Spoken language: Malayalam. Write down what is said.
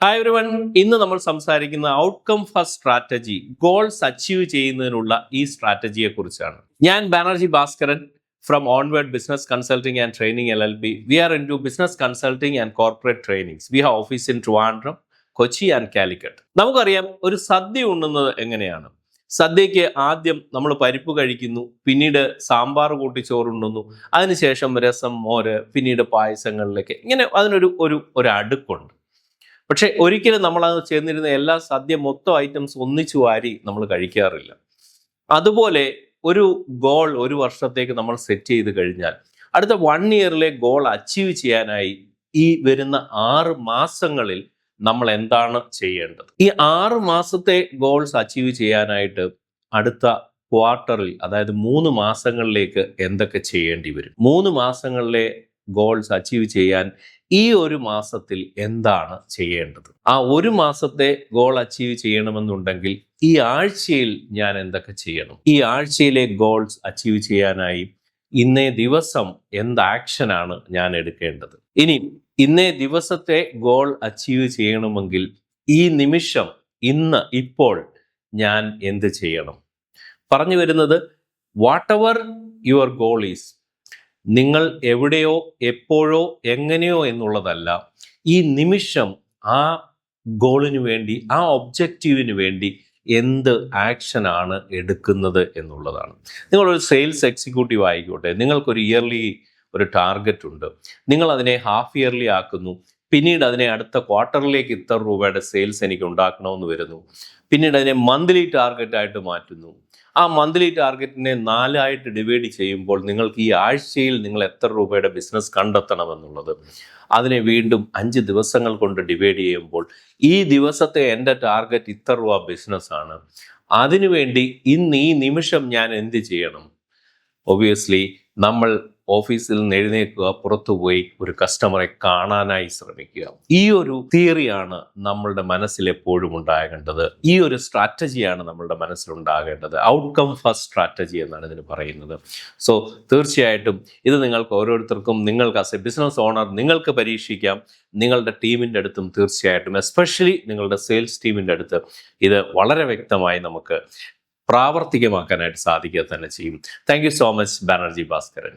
ഹായ് എവരിവൺ, ഇന്ന് നമ്മൾ സംസാരിക്കുന്ന outcome first strategy, goals achieve ചെയ്യുന്നതിനുള്ള ഈ സ്ട്രാറ്റജിയെ കുറിച്ചാണ്. ഞാൻ Banerjee Bhaskaran from onward business consulting and training LLB. We are into business consulting and corporate trainings. We have office in Trivandrum, Kochi and Calicut. നമുക്കറിയാം, ഒരു സദ്യ ഉണ്ണുന്നത് എങ്ങനെയാണ്. സദ്യക്ക് ആദ്യം നമ്മൾ പരിപ്പ് കഴിക്കുന്നു, പിന്നീട് സാമ്പാർ കൂട്ടി ചോറുണ്ണുന്നു, അതിനുശേഷം രസം, മോര്, പിന്നീട് പായസങ്ങളിലേക്ക്, ഇങ്ങനെ അതിനൊരു ഒരു അടുക്കുണ്ട്. പക്ഷെ ഒരിക്കലും നമ്മൾ അത് ചേർന്നിരുന്ന എല്ലാ സദ്യ മൊത്തം ഐറ്റംസ് ഒന്നിച്ചു വാരി നമ്മൾ കഴിക്കാറില്ല. അതുപോലെ ഒരു ഗോൾ ഒരു വർഷത്തേക്ക് നമ്മൾ സെറ്റ് ചെയ്ത് കഴിഞ്ഞാൽ അടുത്ത 1 ഇയറിലെ ഗോൾ അച്ചീവ് ചെയ്യാനായി ഈ വരുന്ന 6 മാസങ്ങളിൽ നമ്മൾ എന്താണ് ചെയ്യേണ്ടത്? ഈ 6 മാസത്തെ ഗോൾസ് അച്ചീവ് ചെയ്യാനായിട്ട് അടുത്ത ക്വാർട്ടറിൽ, അതായത് 3 മാസങ്ങളിലേക്ക് എന്തൊക്കെ ചെയ്യേണ്ടി വരും? 3 മാസങ്ങളിലെ ഗോൾസ് അച്ചീവ് ചെയ്യാൻ ഈ ഒരു മാസത്തിൽ എന്താണ് ചെയ്യേണ്ടത്? ആ ഒരു മാസത്തെ ഗോൾ അച്ചീവ് ചെയ്യണമെന്നുണ്ടെങ്കിൽ ഈ ആഴ്ചയിൽ ഞാൻ എന്തൊക്കെ ചെയ്യണം? ഈ ആഴ്ചയിലെ ഗോൾസ് അച്ചീവ് ചെയ്യാനായി ഇന്നേ ദിവസം എന്ത് ആക്ഷനാണ് ഞാൻ എടുക്കേണ്ടത്? ഇനി ഇന്നേ ദിവസത്തെ ഗോൾ അച്ചീവ് ചെയ്യണമെങ്കിൽ ഈ നിമിഷം, ഇന്ന്, ഇപ്പോൾ ഞാൻ എന്ത് ചെയ്യണം? പറഞ്ഞു വരുന്നത്, what ever your goal is, നിങ്ങൾ എവിടെയോ എപ്പോഴോ എങ്ങനെയോ എന്നുള്ളതല്ല, ഈ നിമിഷം ആ ഗോളിന് വേണ്ടി, ആ ഒബ്ജക്റ്റീവിന് വേണ്ടി എന്ത് ആക്ഷനാണ് എടുക്കുന്നത് എന്നുള്ളതാണ്. നിങ്ങളൊരു സെയിൽസ് എക്സിക്യൂട്ടീവ് ആയിക്കോട്ടെ, നിങ്ങൾക്കൊരു ഇയർലി ഒരു ടാർഗറ്റ് ഉണ്ട്, നിങ്ങൾ അതിനെ ഹാഫ് ഇയർലി ആക്കുന്നു, പിന്നീട് അതിനെ അടുത്ത ക്വാർട്ടറിലേക്ക് ഇത്ര രൂപയുടെ സെയിൽസ് എനിക്ക് ഉണ്ടാക്കണമെന്ന് വരുന്നു, പിന്നീട് അതിനെ മന്ത്ലി ടാർഗറ്റായിട്ട് മാറ്റുന്നു. ആ മന്ത്ലി ടാർഗറ്റിനെ 4 ആയിട്ട് ഡിവൈഡ് ചെയ്യുമ്പോൾ നിങ്ങൾക്ക് ഈ ആഴ്ചയിൽ നിങ്ങൾ എത്ര രൂപയുടെ ബിസിനസ് കണ്ടെത്തണമെന്നുള്ളത്, അതിനെ വീണ്ടും 5 ദിവസങ്ങൾ കൊണ്ട് ഡിവൈഡ് ചെയ്യുമ്പോൾ ഈ ദിവസത്തെ എൻ്റെ ടാർഗറ്റ് ഇത്ര രൂപ ബിസിനസ്സാണ്, അതിനുവേണ്ടി ഇന്ന് ഈ നിമിഷം ഞാൻ എന്ത് ചെയ്യണം? ഒബ്വിയസ്ലി നമ്മൾ ഓഫീസിൽ നിന്ന് എഴുന്നേൽക്കുക, പുറത്തുപോയി ഒരു കസ്റ്റമറെ കാണാനായി ശ്രമിക്കുക. ഈ ഒരു തിയറിയാണ് നമ്മളുടെ മനസ്സിൽ എപ്പോഴും ഉണ്ടാകേണ്ടത്. ഈ ഒരു സ്ട്രാറ്റജിയാണ് നമ്മളുടെ മനസ്സിലുണ്ടാകേണ്ടത്. ഔട്ട്കം ഫസ്റ്റ് സ്ട്രാറ്റജി എന്നാണ് ഇതിന് പറയുന്നത്. സോ തീർച്ചയായിട്ടും ഇത് നിങ്ങൾക്ക് ഓരോരുത്തർക്കും, നിങ്ങൾക്ക് ആസ് എ ബിസിനസ് ഓണർ നിങ്ങൾക്ക് പരീക്ഷിക്കാം. നിങ്ങളുടെ ടീമിൻ്റെ അടുത്തും തീർച്ചയായിട്ടും, എസ്പെഷ്യലി നിങ്ങളുടെ സെയിൽസ് ടീമിൻ്റെ അടുത്ത് ഇത് വളരെ വ്യക്തമായി നമുക്ക് പ്രാവർത്തികമാക്കാനായിട്ട് സാധിക്കുക തന്നെ ചെയ്യും. Thank you so much, Banerjee Bhaskaran.